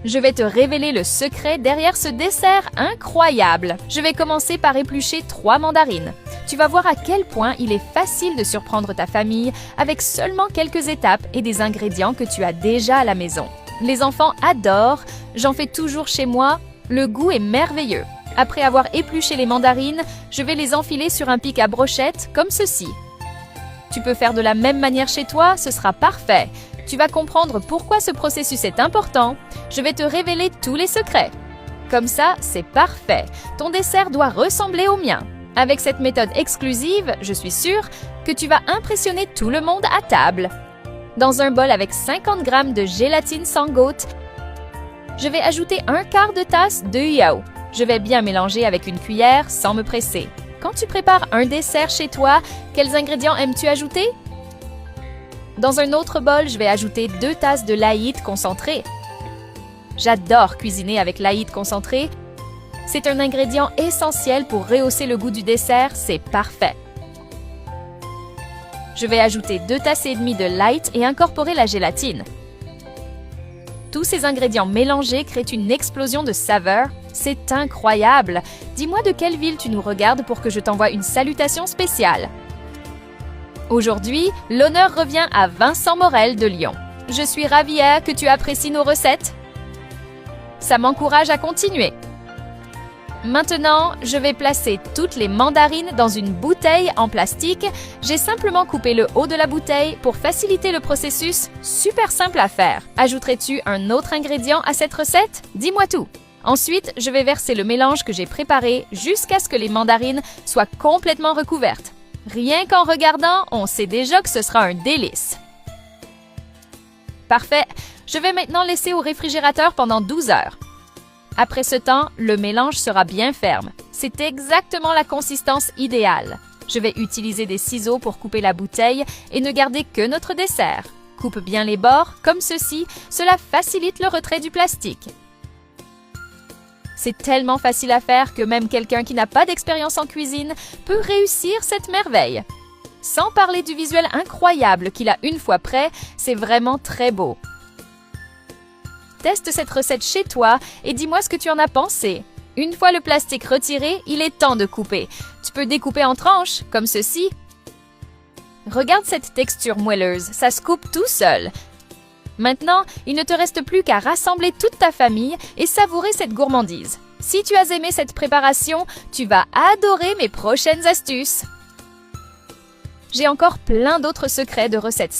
Je vais te révéler le secret derrière ce dessert incroyable. Je vais commencer par éplucher 3 mandarines. Tu vas voir à quel point il est facile de surprendre ta famille avec seulement quelques étapes et des ingrédients que tu as déjà à la maison. Les enfants adorent, j'en fais toujours chez moi, le goût est merveilleux. Après avoir épluché les mandarines, je vais les enfiler sur un pic à brochette comme ceci. Tu peux faire de la même manière chez toi, ce sera parfait. Tu vas comprendre pourquoi ce processus est important. Je vais te révéler tous les secrets. Comme ça, c'est parfait. Ton dessert doit ressembler au mien. Avec cette méthode exclusive, je suis sûre que tu vas impressionner tout le monde à table. Dans un bol avec 50 g de gélatine sans gouttes, je vais ajouter un quart de tasse de yaourt. Je vais bien mélanger avec une cuillère sans me presser. Quand tu prépares un dessert chez toi, quels ingrédients aimes-tu ajouter? Dans un autre bol, je vais ajouter 2 tasses de l'aïd concentré. J'adore cuisiner avec l'aïd concentré. C'est un ingrédient essentiel pour rehausser le goût du dessert, c'est parfait. Je vais ajouter 2 tasses et demie de light et incorporer la gélatine. Tous ces ingrédients mélangés créent une explosion de saveurs. C'est incroyable! Dis-moi de quelle ville tu nous regardes pour que je t'envoie une salutation spéciale. Aujourd'hui, l'honneur revient à Vincent Morel de Lyon. Je suis ravie que tu apprécies nos recettes. Ça m'encourage à continuer. Maintenant, je vais placer toutes les mandarines dans une bouteille en plastique. J'ai simplement coupé le haut de la bouteille pour faciliter le processus. Super simple à faire. Ajouterais-tu un autre ingrédient à cette recette? Dis-moi tout. Ensuite, je vais verser le mélange que j'ai préparé jusqu'à ce que les mandarines soient complètement recouvertes. Rien qu'en regardant, on sait déjà que ce sera un délice. Parfait. Je vais maintenant laisser au réfrigérateur pendant 12 heures. Après ce temps, le mélange sera bien ferme. C'est exactement la consistance idéale. Je vais utiliser des ciseaux pour couper la bouteille et ne garder que notre dessert. Coupe bien les bords, comme ceci, cela facilite le retrait du plastique. C'est tellement facile à faire que même quelqu'un qui n'a pas d'expérience en cuisine peut réussir cette merveille. Sans parler du visuel incroyable qu'il a une fois prêt, c'est vraiment très beau. Teste cette recette chez toi et dis-moi ce que tu en as pensé. Une fois le plastique retiré, il est temps de couper. Tu peux découper en tranches, comme ceci. Regarde cette texture moelleuse, ça se coupe tout seul. Maintenant, il ne te reste plus qu'à rassembler toute ta famille et savourer cette gourmandise. Si tu as aimé cette préparation, tu vas adorer mes prochaines astuces. J'ai encore plein d'autres secrets de recettes